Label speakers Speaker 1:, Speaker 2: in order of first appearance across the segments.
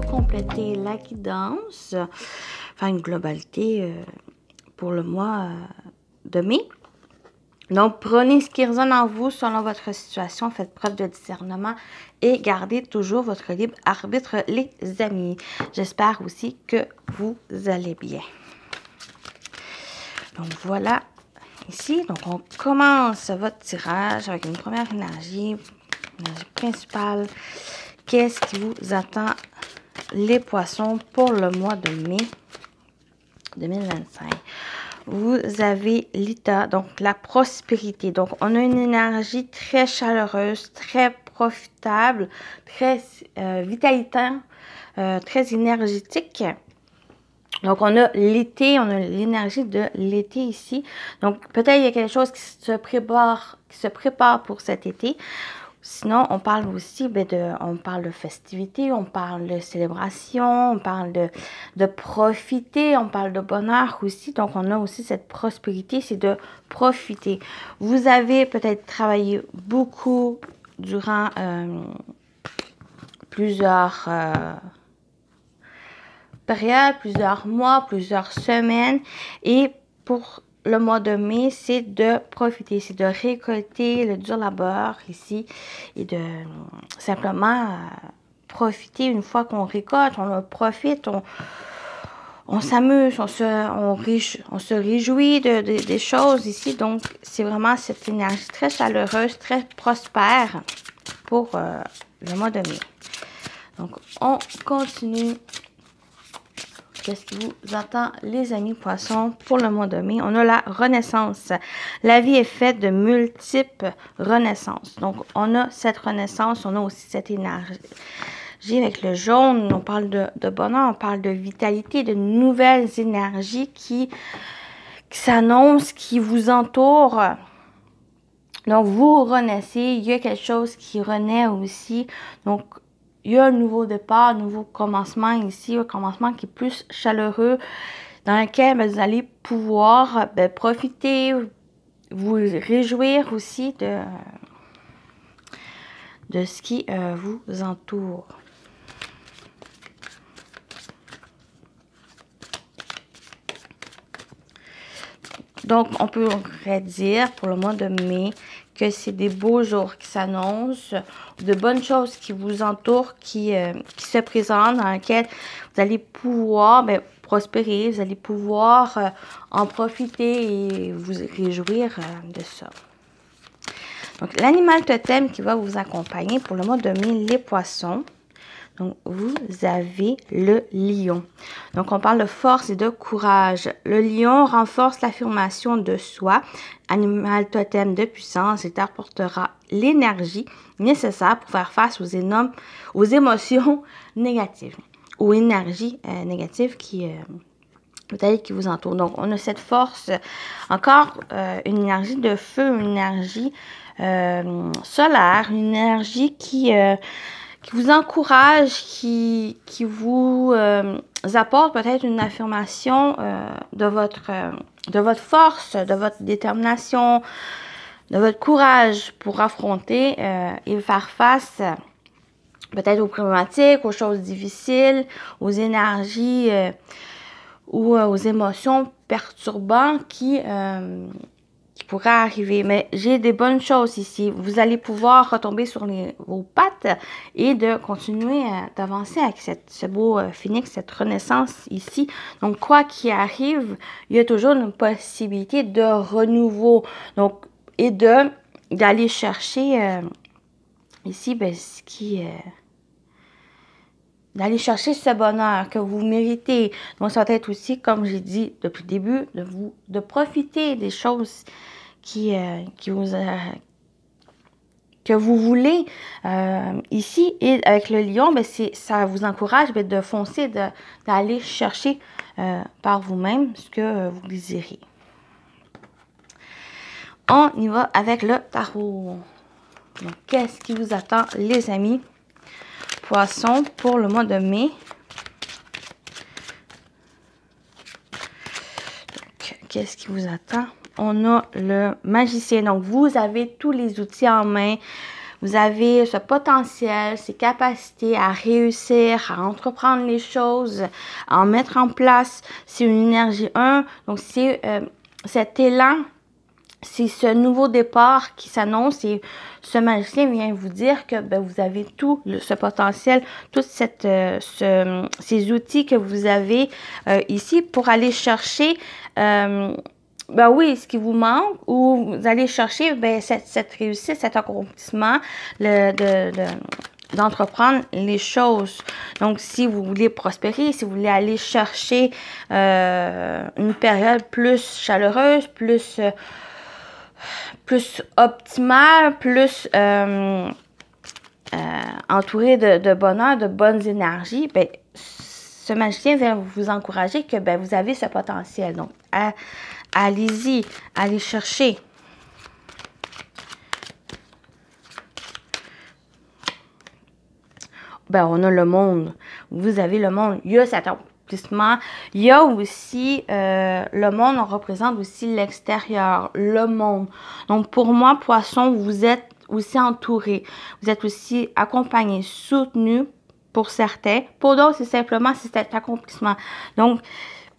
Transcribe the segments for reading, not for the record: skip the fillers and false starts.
Speaker 1: pour compléter la guidance, enfin une globalité pour le mois de mai. Donc, prenez ce qui résonne en vous selon votre situation, faites preuve de discernement et gardez toujours votre libre arbitre, les amis. J'espère aussi que vous allez bien. Donc, voilà ici. Donc, on commence votre tirage avec une première énergie principale. Qu'est-ce qui vous attend, les poissons, pour le mois de mai 2025? Vous avez l'État, donc la prospérité. Donc, on a une énergie très chaleureuse, très profitable, très vitalité, très énergétique. Donc, on a l'été, on a l'énergie de l'été ici. Donc, peut-être il y a quelque chose qui se prépare pour cet été. Sinon, on parle aussi on parle de festivités, on parle de célébration, on parle de profiter, on parle de bonheur aussi. Donc, on a aussi cette prospérité, c'est de profiter. Vous avez peut-être travaillé beaucoup durant plusieurs périodes, plusieurs mois, plusieurs semaines. Et pour le mois de mai, c'est de profiter, c'est de récolter le dur labeur ici et de simplement profiter. Une fois qu'on récolte, on profite, on s'amuse, on se réjouit des choses ici. Donc, c'est vraiment cette énergie très chaleureuse, très prospère pour le mois de mai. Donc, on continue. Qu'est-ce qui vous attend, les amis poissons, pour le mois de mai? On a la renaissance. La vie est faite de multiples renaissances. Donc, on a cette renaissance, on a aussi cette énergie avec le jaune. On parle de bonheur, on parle de vitalité, de nouvelles énergies qui s'annoncent, qui vous entourent. Donc, vous renaissez. Il y a quelque chose qui renaît aussi. Donc, il y a un nouveau départ, un nouveau commencement ici, un commencement qui est plus chaleureux, dans lequel vous allez pouvoir profiter, vous réjouir aussi de ce qui vous entoure. Donc, on pourrait dire pour le mois de mai que c'est des beaux jours qui s'annoncent, de bonnes choses qui vous entourent, qui se présentent, dans lesquelles vous allez pouvoir prospérer, vous allez pouvoir en profiter et vous réjouir de ça. Donc, l'animal totem qui va vous accompagner pour le mois de mai, les poissons. Donc, vous avez le lion. Donc, on parle de force et de courage. Le lion renforce l'affirmation de soi. Animal totem de puissance, il t'apportera l'énergie nécessaire pour faire face aux émotions négatives. Aux énergies négatives qui peut-être qui vous entourent. Donc, on a cette force, encore une énergie de feu, une énergie solaire, une énergie qui vous encourage, qui vous apporte peut-être une affirmation de votre force, de votre détermination, de votre courage pour affronter et faire face peut-être aux problématiques, aux choses difficiles, aux énergies ou aux émotions perturbantes qui pourrait arriver. Mais j'ai des bonnes choses ici. Vous allez pouvoir retomber sur vos pattes et de continuer d'avancer avec ce beau phénix, cette renaissance ici. Donc, quoi qu'il arrive, il y a toujours une possibilité de renouveau. Donc, et d'aller chercher ici, ce qui d'aller chercher ce bonheur que vous méritez. Donc, ça va être aussi, comme j'ai dit depuis le début, de profiter des choses que vous voulez ici. Et avec le lion, ça vous encourage de foncer, d'aller chercher par vous-même ce que vous désirez. On y va avec le tarot. Donc, qu'est-ce qui vous attend, les amis poissons, pour le mois de mai? Qu'est-ce qui vous attend? On a le magicien. Donc, vous avez tous les outils en main. vous avez ce potentiel, ces capacités à réussir, à entreprendre les choses, à en mettre en place. C'est une énergie 1, donc c'est cet élan, c'est ce nouveau départ qui s'annonce et ce magicien vient vous dire que ben, vous avez tout ce potentiel, tous ces outils que vous avez ici pour aller chercher ben oui, ce qui vous manque ou vous allez chercher ben, cette réussite, cet accomplissement d'entreprendre les choses. Donc, si vous voulez prospérer, si vous voulez aller chercher une période plus chaleureuse, plus optimale, plus entourée de bonheur, de bonnes énergies, ben, ce magicien vient vous encourager que ben, vous avez ce potentiel. Donc, allez-y, allez chercher. Ben, on a le monde. Vous avez le monde. Il y a cet accomplissement. Il y a aussi le monde, on représente aussi l'extérieur, le monde. Donc, pour moi, poisson, vous êtes aussi entouré. Vous êtes aussi accompagné, soutenu pour certains. Pour d'autres, c'est simplement cet accomplissement. Donc,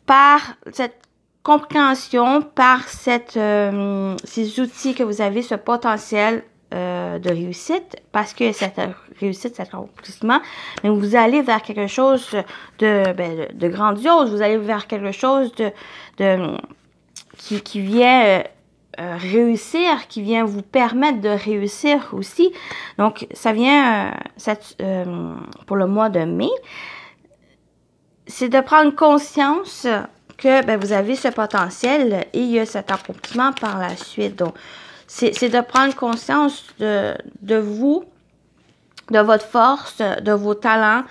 Speaker 1: par cette compréhension, par ces outils que vous avez, ce potentiel de réussite, parce que cette réussite, cet accomplissement, mais vous allez vers quelque chose de grandiose, vous allez vers quelque chose qui vient réussir, qui vient vous permettre de réussir aussi. Donc, ça vient pour le mois de mai, c'est de prendre conscience que ben, vous avez ce potentiel et il y a cet accomplissement par la suite. Donc, c'est de prendre conscience de vous, de votre force, de vos talents,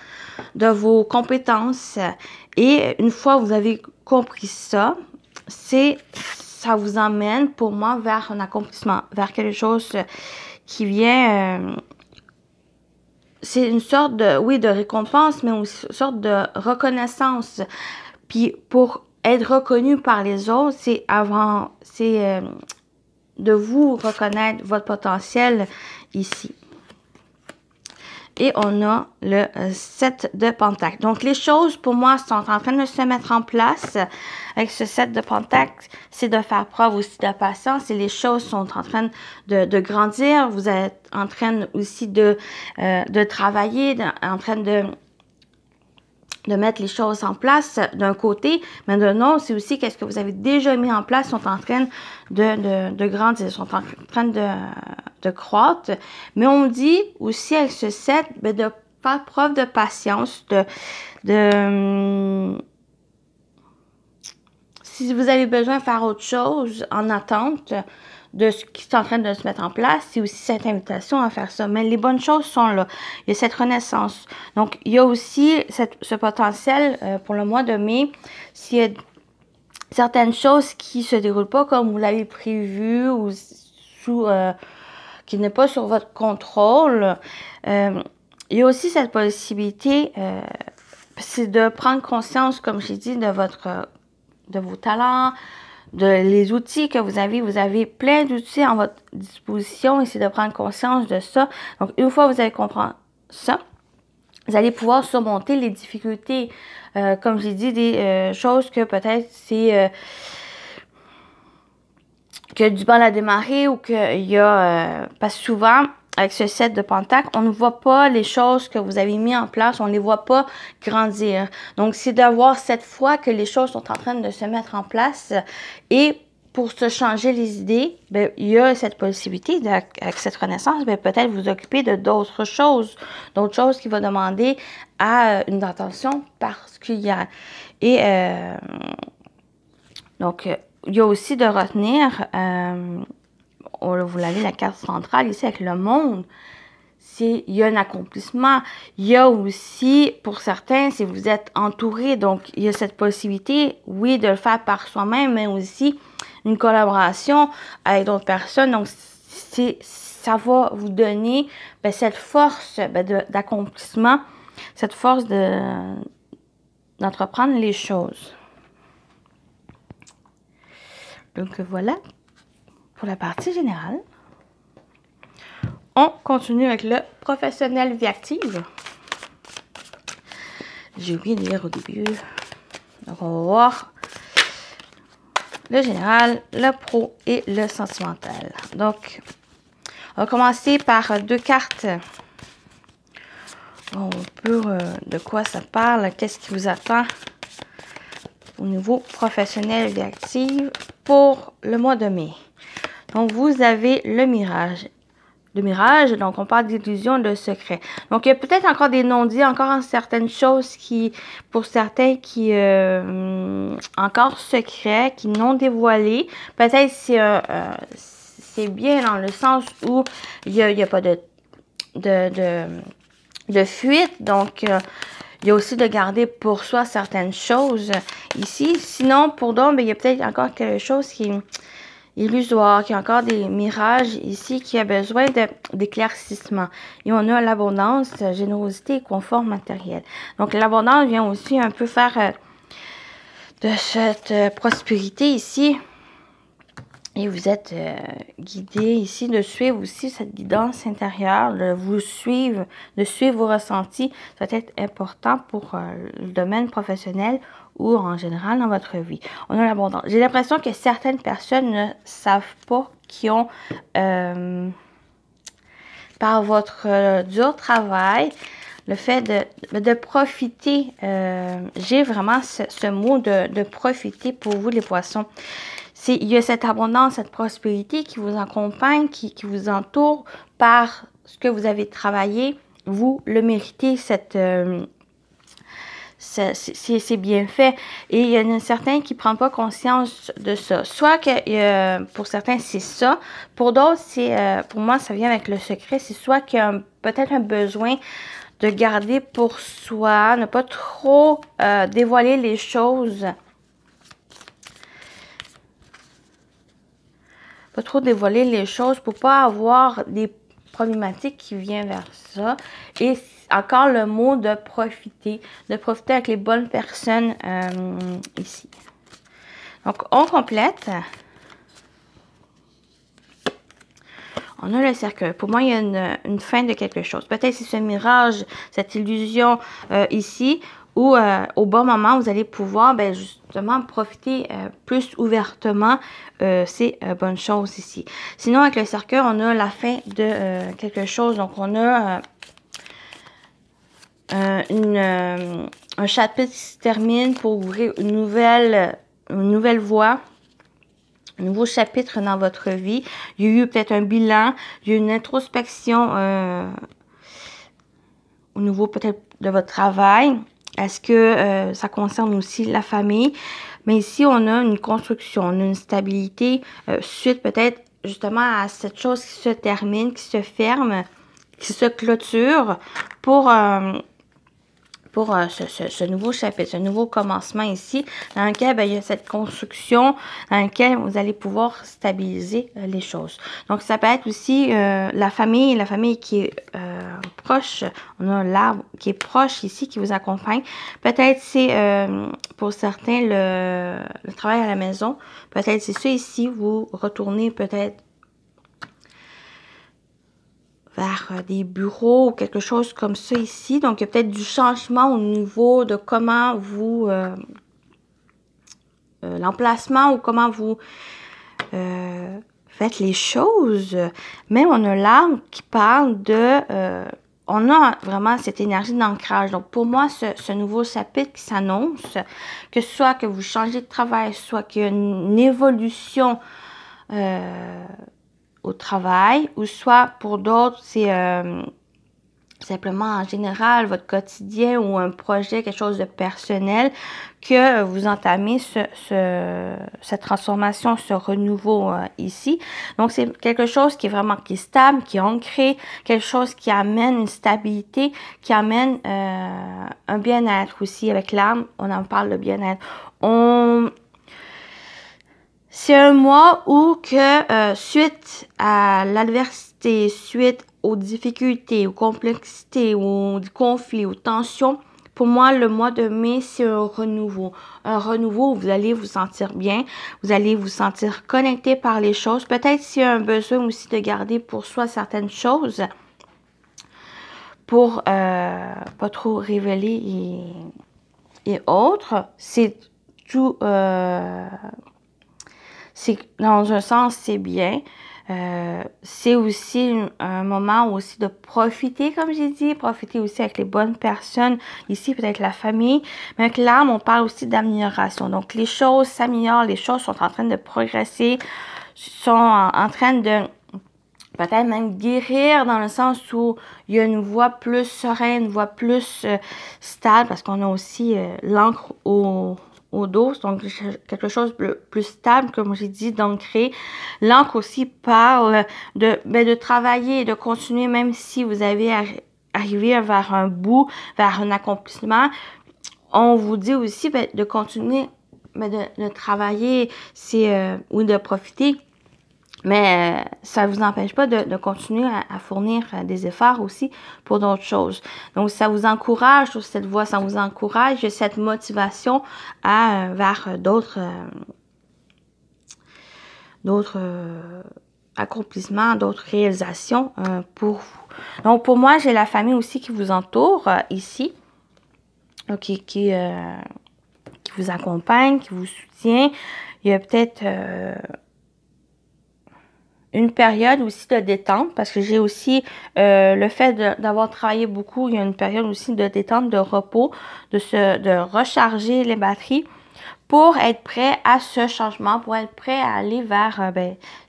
Speaker 1: de vos compétences. Et une fois que vous avez compris ça, ça vous emmène pour moi vers un accomplissement, vers quelque chose qui vient... c'est une sorte de récompense, mais aussi une sorte de reconnaissance. Puis pour être reconnu par les autres, c'est de vous reconnaître votre potentiel ici. Et on a le 7 de Pentacles. Donc, les choses, pour moi, sont en train de se mettre en place. Avec ce 7 de Pentacles, c'est de faire preuve aussi de patience. Et les choses sont en train de grandir. Vous êtes en train aussi de travailler, en train de mettre les choses en place d'un côté, mais de l'autre, c'est aussi qu'est-ce que vous avez déjà mis en place, sont en train de grandir, sont en train de croître. Mais on dit aussi avec ce 7, ben, de faire preuve de patience, si vous avez besoin de faire autre chose en attente de ce qui est en train de se mettre en place, c'est aussi cette invitation à faire ça. Mais les bonnes choses sont là. Il y a cette renaissance. Donc, il y a aussi ce potentiel pour le mois de mai. S'il y a certaines choses qui ne se déroulent pas comme vous l'avez prévu ou qui n'est pas sur votre contrôle, il y a aussi cette possibilité, c'est de prendre conscience, comme j'ai dit, de vos talents, les outils que vous avez plein d'outils à votre disposition et c'est de prendre conscience de ça. Donc, une fois que vous allez comprendre ça, vous allez pouvoir surmonter les difficultés. Comme j'ai dit, des choses que peut-être c'est que du mal à démarrer ou qu'il y a... parce que souvent, avec ce 7 de Pentacles, on ne voit pas les choses que vous avez mis en place, on ne les voit pas grandir. Donc, c'est d'avoir cette foi que les choses sont en train de se mettre en place et pour se changer les idées, ben, il y a cette possibilité, avec cette renaissance, ben, peut-être vous occuper de d'autres choses qui vont demander à une attention particulière. Et donc, il y a aussi de retenir, vous l'avez, la carte centrale ici avec le monde, il y a un accomplissement. Il y a aussi, pour certains, si vous êtes entouré, donc il y a cette possibilité, oui, de le faire par soi-même, mais aussi une collaboration avec d'autres personnes. Donc, ça va vous donner ben, cette force d'accomplissement, cette force d'entreprendre les choses. Donc, voilà pour la partie générale. on continue avec le professionnel vie active. J'ai oublié de lire au début. Donc, on va voir le général, le pro et le sentimental. Donc, on va commencer par 2 cartes. Un peu de quoi ça parle, qu'est-ce qui vous attend au niveau professionnel vie active pour le mois de mai. Donc, vous avez le mirage. Le mirage, donc on parle d'illusion, de secret. Donc, il y a peut-être encore des non-dits, encore certaines choses qui, pour certains, qui encore secrets, qui non dévoilés. Peut-être c'est bien dans le sens où il y a pas de fuite. Donc, il y a aussi de garder pour soi certaines choses ici. Sinon, pour d'autres, il y a peut-être encore quelque chose qui est illusoire, qui a encore des mirages ici, qui a besoin d'éclaircissement. Et on a l'abondance, générosité et confort matériel. Donc, l'abondance vient aussi un peu faire de cette prospérité ici. Et vous êtes guidé ici de suivre aussi cette guidance intérieure, de vous suivre, de suivre vos ressentis. Ça va être important pour le domaine professionnel ou en général dans votre vie. On a l'abondance. J'ai l'impression que certaines personnes ne savent pas qu'ils ont, par votre dur travail, le fait de profiter. J'ai vraiment ce mot de profiter pour vous les poissons. Il y a cette abondance, cette prospérité qui vous accompagne, qui vous entoure par ce que vous avez travaillé. Vous le méritez, c'est bien fait. Et il y en a certains qui ne prennent pas conscience de ça. Soit que pour certains, c'est ça. Pour d'autres, pour moi, ça vient avec le secret. C'est soit qu'il y a peut-être un besoin de garder pour soi, ne pas trop dévoiler les choses. Pas trop dévoiler les choses pour pas avoir des problématiques qui viennent vers ça. Et encore le mot de profiter avec les bonnes personnes ici. Donc, on complète. On a le cercueil. Pour moi, il y a une fin de quelque chose. Peut-être c'est ce mirage, cette illusion ici, où au bon moment, vous allez pouvoir justement profiter plus ouvertement ces bonnes choses ici. Sinon, avec le cercueil, on a la fin de quelque chose. Donc, on a un chapitre qui se termine pour ouvrir une nouvelle voie. Un nouveau chapitre dans votre vie. Il y a eu peut-être un bilan, il y a eu une introspection au niveau peut-être de votre travail. Est-ce que ça concerne aussi la famille? Mais ici, on a une construction, on a une stabilité suite peut-être justement à cette chose qui se termine, qui se ferme, qui se clôture pour ce nouveau chapitre, ce nouveau commencement ici, dans lequel il y a cette construction, dans laquelle vous allez pouvoir stabiliser les choses. Donc, ça peut être aussi la famille qui est proche. On a l'arbre qui est proche ici, qui vous accompagne. Peut-être c'est, pour certains, le travail à la maison. Peut-être c'est ça ici, vous retournez peut-être vers des bureaux ou quelque chose comme ça ici. Donc, il y a peut-être du changement au niveau de comment vous... l'emplacement ou comment vous faites les choses. Mais on a l'arbre qui parle de... on a vraiment cette énergie d'ancrage. Donc, pour moi, ce nouveau chapitre qui s'annonce, que soit que vous changez de travail, soit qu'il y a une évolution au travail, ou soit pour d'autres, c'est simplement en général votre quotidien ou un projet, quelque chose de personnel, que vous entamez cette transformation, ce renouveau ici. Donc, c'est quelque chose qui est vraiment stable, qui est ancré, quelque chose qui amène une stabilité, qui amène un bien-être aussi. Avec l'âme, on en parle de bien-être. C'est un mois où suite à l'adversité, suite aux difficultés, aux complexités, aux conflits, aux tensions, pour moi, le mois de mai, c'est un renouveau. Un renouveau où vous allez vous sentir bien, vous allez vous sentir connecté par les choses. Peut-être s'il y a un besoin aussi de garder pour soi certaines choses pour pas trop révéler et autres. C'est tout... c'est dans un sens, c'est bien. C'est aussi un moment aussi de profiter, comme j'ai dit, profiter aussi avec les bonnes personnes, ici peut-être la famille, mais avec l'âme, on parle aussi d'amélioration. Donc les choses s'améliorent, les choses sont en train de progresser, sont en train de peut-être même guérir dans le sens où il y a une voie plus sereine, une voie plus stable, parce qu'on a aussi l'encre au dos, donc quelque chose de plus stable, comme j'ai dit, d'ancrer. L'encre aussi parle de travailler, de continuer, même si vous avez arrivé vers un bout, vers un accomplissement. On vous dit aussi de continuer, de travailler ou de profiter. Mais ça ne vous empêche pas de continuer à fournir des efforts aussi pour d'autres choses. Donc, ça vous encourage sur cette voie, ça vous encourage cette motivation vers d'autres accomplissements, d'autres réalisations pour vous. Donc, pour moi, j'ai la famille aussi qui vous entoure ici, qui vous accompagne, qui vous soutient. Il y a peut-être... une période aussi de détente, parce que j'ai aussi le fait d'avoir travaillé beaucoup, il y a une période aussi de détente, de repos, de recharger les batteries pour être prêt à ce changement, pour être prêt à aller vers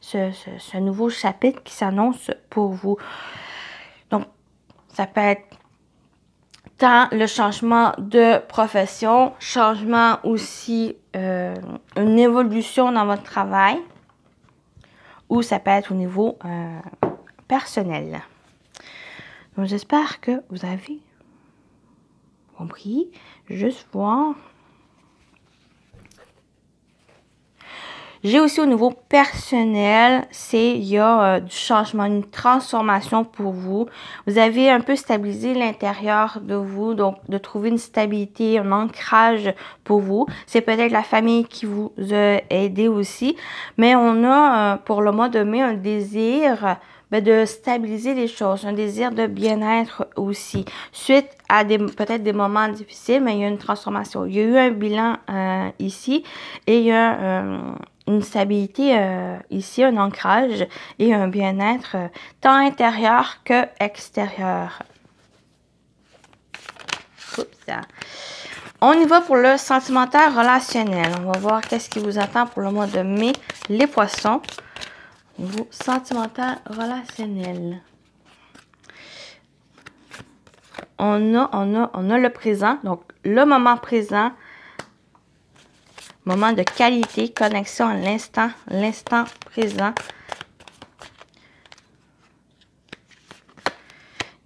Speaker 1: ce nouveau chapitre qui s'annonce pour vous. Donc, ça peut être tant le changement de profession, changement aussi, une évolution dans votre travail, ou ça peut être au niveau personnel. Donc, j'espère que vous avez compris. Juste voir. J'ai aussi au niveau personnel, il y a du changement, une transformation pour vous. Vous avez un peu stabilisé l'intérieur de vous, donc de trouver une stabilité, un ancrage pour vous. C'est peut-être la famille qui vous a aidé aussi, mais on a pour le mois de mai un désir de stabiliser les choses, un désir de bien-être aussi. Suite à peut-être des moments difficiles, mais il y a une transformation. Il y a eu un bilan ici et il y a une stabilité ici, un ancrage et un bien-être tant intérieur que extérieur. Oups. On y va pour le sentimental relationnel. On va voir qu'est-ce qui vous attend pour le mois de mai, les poissons. Niveau sentimental relationnel. On a le présent, donc le moment présent, moment de qualité, connexion à l'instant présent.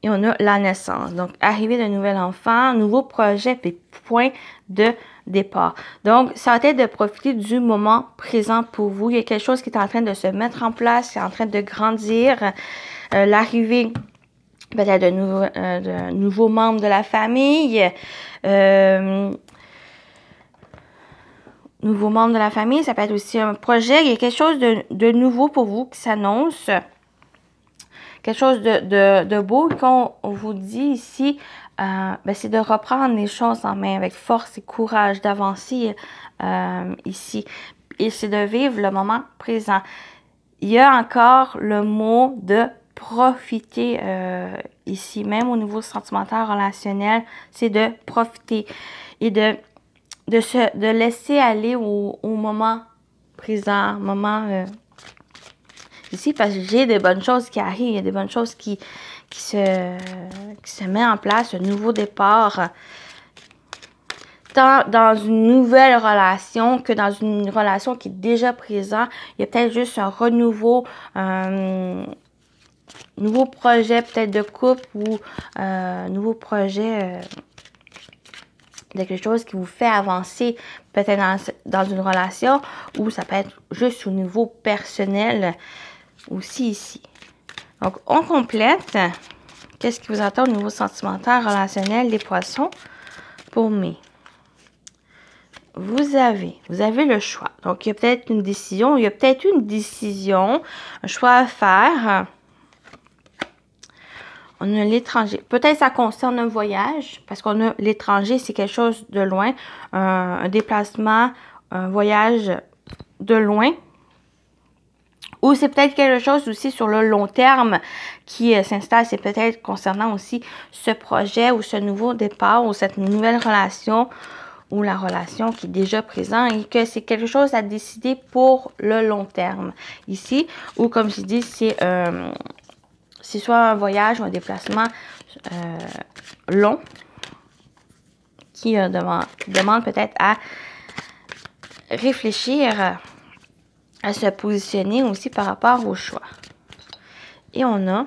Speaker 1: Et on a la naissance, donc arrivée d'un nouvel enfant, nouveau projet, puis point de départ. Donc, ça va être de profiter du moment présent pour vous. Il y a quelque chose qui est en train de se mettre en place, qui est en train de grandir. L'arrivée peut-être de nouveaux membres de la famille. Nouveaux membres de la famille, ça peut être aussi un projet. Il y a quelque chose de nouveau pour vous qui s'annonce. Quelque chose de beau qu'on vous dit ici, c'est de reprendre les choses en main avec force et courage, d'avancer ici. Et c'est de vivre le moment présent. Il y a encore le mot de profiter ici, même au niveau sentimental, relationnel, c'est de profiter et de laisser aller au moment présent, moment ici, parce que j'ai des bonnes choses qui arrivent, il y a des bonnes choses qui se mettent en place, un nouveau départ, tant dans une nouvelle relation que dans une relation qui est déjà présente. Il y a peut-être juste un renouveau, nouveau projet peut-être de couple ou nouveau projet de quelque chose qui vous fait avancer peut-être dans une relation, ou ça peut être juste au niveau personnel aussi ici. Donc, on complète. Qu'est-ce qui vous attend au niveau sentimental, relationnel, les poissons? pour mai. Vous avez le choix. Donc, il y a peut-être une décision. Il y a peut-être une décision, un choix à faire. On a l'étranger. Peut-être ça concerne un voyage, parce qu'on a l'étranger, c'est quelque chose de loin. Un déplacement, un voyage de loin. Ou c'est peut-être quelque chose aussi sur le long terme qui s'installe. C'est peut-être concernant aussi ce projet ou ce nouveau départ ou cette nouvelle relation ou la relation qui est déjà présente et que c'est quelque chose à décider pour le long terme ici. Ou comme je dis, c'est soit un voyage ou un déplacement long qui demande peut-être à réfléchir, à se positionner aussi par rapport au choix. Et on a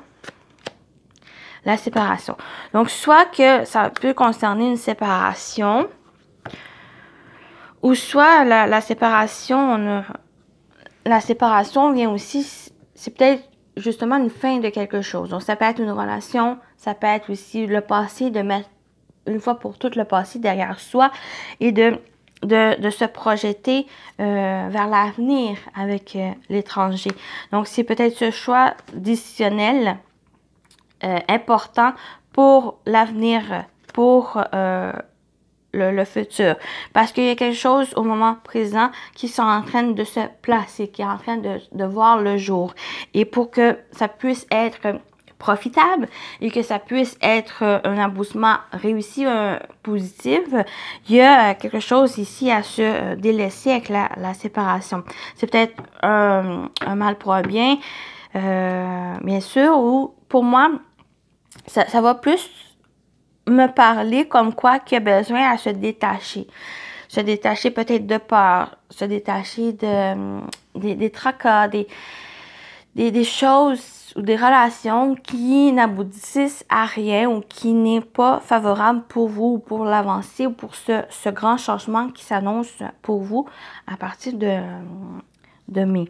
Speaker 1: la séparation. Donc, soit que ça peut concerner une séparation, ou soit la séparation, la séparation vient aussi, c'est peut-être justement une fin de quelque chose. Donc, ça peut être une relation, ça peut être aussi le passé, de mettre une fois pour toutes le passé derrière soi et de se projeter vers l'avenir avec l'étranger. Donc, c'est peut-être ce choix décisionnel important pour l'avenir, pour le futur. Parce qu'il y a quelque chose au moment présent qui sont en train de se placer, qui est en train de voir le jour. Et pour que ça puisse être profitable et que ça puisse être un aboutissement réussi, positif, il y a quelque chose ici à se délaisser avec la séparation. C'est peut-être un mal pour un bien, bien sûr, ou pour moi, ça va plus me parler comme quoi qu'il y a besoin à se détacher. Se détacher peut-être de peur, se détacher des tracas, des choses ou des relations qui n'aboutissent à rien ou qui n'est pas favorable pour vous ou pour l'avancée ou pour ce grand changement qui s'annonce pour vous à partir de mai.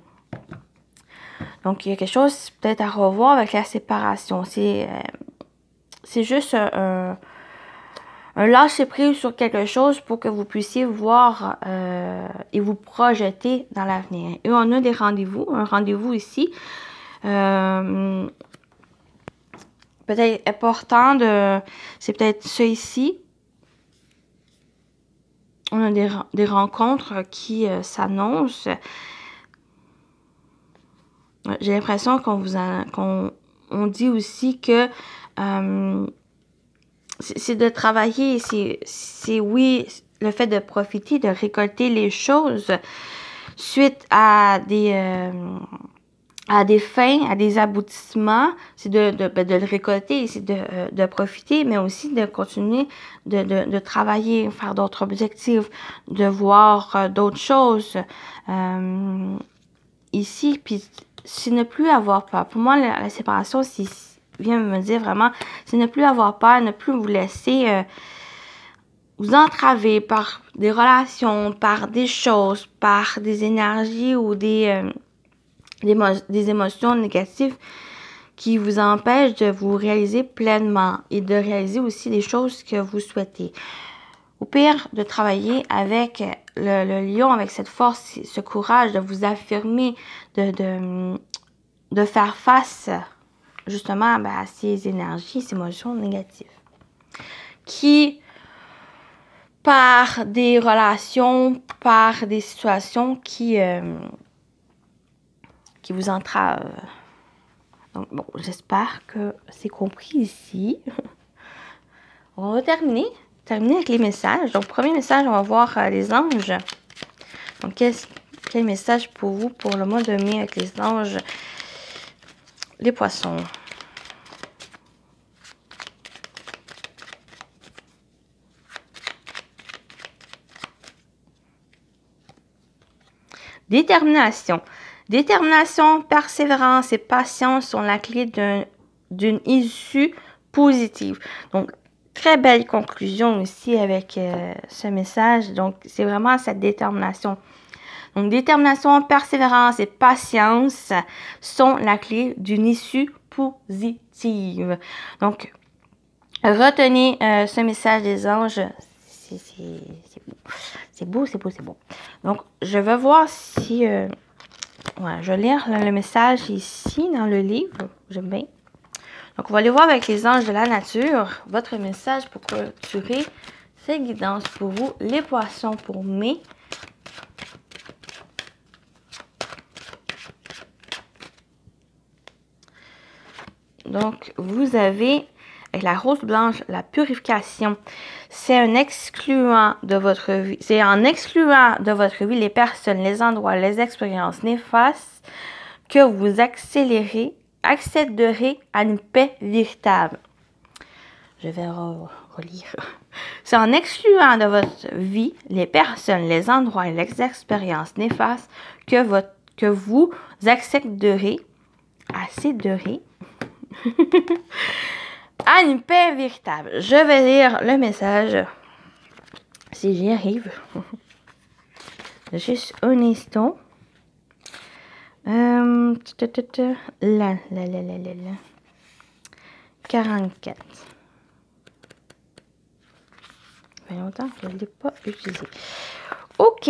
Speaker 1: Donc, il y a quelque chose peut-être à revoir avec la séparation. C'est juste un lâcher-prise sur quelque chose pour que vous puissiez voir et vous projeter dans l'avenir. Et on a des rendez-vous, un rendez-vous ici. Peut-être important c'est peut-être ça ici. On a des rencontres qui s'annoncent. J'ai l'impression qu'on dit aussi que c'est de travailler, c'est oui, le fait de profiter, de récolter les choses suite à des fins, à des aboutissements, c'est de le récolter, c'est de profiter, mais aussi de continuer de travailler, faire d'autres objectifs, de voir d'autres choses ici, puis c'est ne plus avoir peur. Pour moi, la séparation, vient me dire vraiment, c'est ne plus avoir peur, ne plus vous laisser vous entraver par des relations, par des choses, par des énergies ou des émotions négatives qui vous empêchent de vous réaliser pleinement et de réaliser aussi les choses que vous souhaitez. Au pire, de travailler avec le lion, avec cette force, ce courage, de vous affirmer, de faire face justement à ces énergies, ces émotions négatives qui, par des relations, par des situations qui vous entravent. Donc, bon, j'espère que c'est compris ici. On va terminer avec les messages. Donc, premier message, on va voir les anges. Donc, quel message pour vous pour le mois de mai avec les anges, les poissons? Détermination. Détermination, persévérance et patience sont la clé d'une issue positive. Donc, très belle conclusion aussi avec ce message. Donc, c'est vraiment cette détermination. Donc, détermination, persévérance et patience sont la clé d'une issue positive. Donc, retenez ce message des anges. C'est beau, c'est beau, c'est beau. Donc, je vais voir si... ouais, je vais lire le message ici dans le livre. J'aime bien. Donc, on va aller voir avec les anges de la nature votre message pour clôturer cette guidance pour vous, les poissons pour mai. Donc, vous avez avec la rose blanche, la purification. C'est un excluant de votre vie. C'est en excluant de votre vie les personnes, les endroits, les expériences néfastes que vous accéderez à une paix véritable. Je vais relire. C'est en excluant de votre vie les personnes, les endroits et les expériences néfastes que vous accéderez à une paix véritable. Je vais lire le message si j'y arrive. Juste un instant. Là. 44. Ça fait longtemps que je ne l'ai pas utilisé. OK.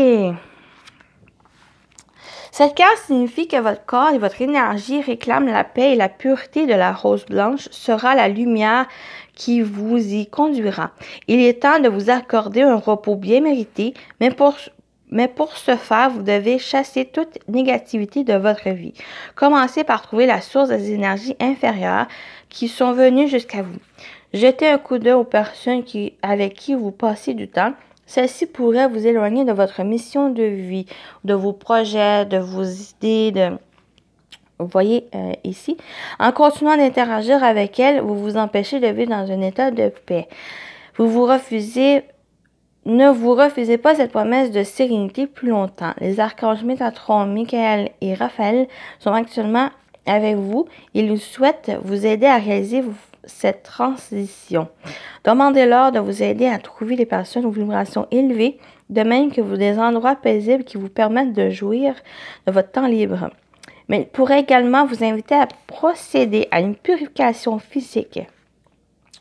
Speaker 1: Cette carte signifie que votre corps et votre énergie réclament la paix et la pureté de la rose blanche sera la lumière qui vous y conduira. Il est temps de vous accorder un repos bien mérité, mais pour ce faire, vous devez chasser toute négativité de votre vie. Commencez par trouver la source des énergies inférieures qui sont venues jusqu'à vous. Jetez un coup d'œil aux personnes avec qui vous passez du temps. Celle-ci pourrait vous éloigner de votre mission de vie, de vos projets, de vos idées. Vous voyez ici. En continuant d'interagir avec elle, vous vous empêchez de vivre dans un état de paix. Ne vous refusez pas cette promesse de sérénité plus longtemps. Les archanges Métatron, Michael et Raphaël sont actuellement avec vous. Ils souhaitent vous aider à réaliser cette transition. Demandez-leur de vous aider à trouver des personnes aux vibrations élevées, de même que des endroits paisibles qui vous permettent de jouir de votre temps libre. Mais ils pourraient également vous inviter à procéder à une purification physique.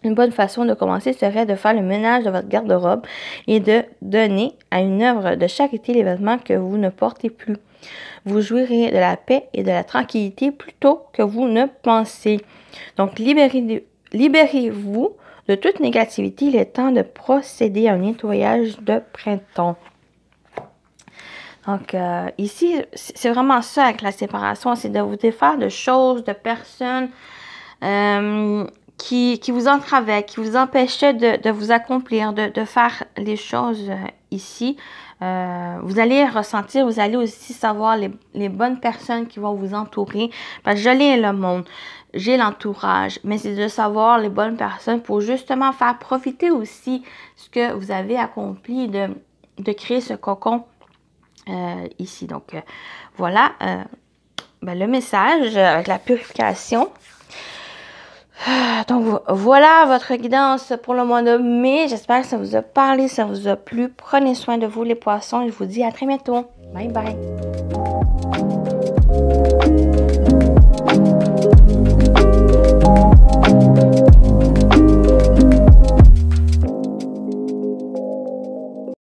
Speaker 1: Une bonne façon de commencer serait de faire le ménage de votre garde-robe et de donner à une œuvre de charité les vêtements que vous ne portez plus. Vous jouirez de la paix et de la tranquillité plutôt que vous ne pensez. Donc, libérez-vous de toute négativité. Il est temps de procéder à un nettoyage de printemps. Donc, ici, c'est vraiment ça avec la séparation, c'est de vous défaire de choses, de personnes qui vous entravaient, qui vous empêchaient de vous accomplir, de faire les choses ici. Vous allez ressentir, vous allez aussi savoir les bonnes personnes qui vont vous entourer. Parce que je l'ai le monde, j'ai l'entourage, mais c'est de savoir les bonnes personnes pour justement faire profiter aussi ce que vous avez accompli, de créer ce cocon ici. Donc, voilà le message avec la purification. Donc, voilà votre guidance pour le mois de mai. J'espère que ça vous a parlé, ça vous a plu. Prenez soin de vous les poissons. Je vous dis à très bientôt. Bye bye.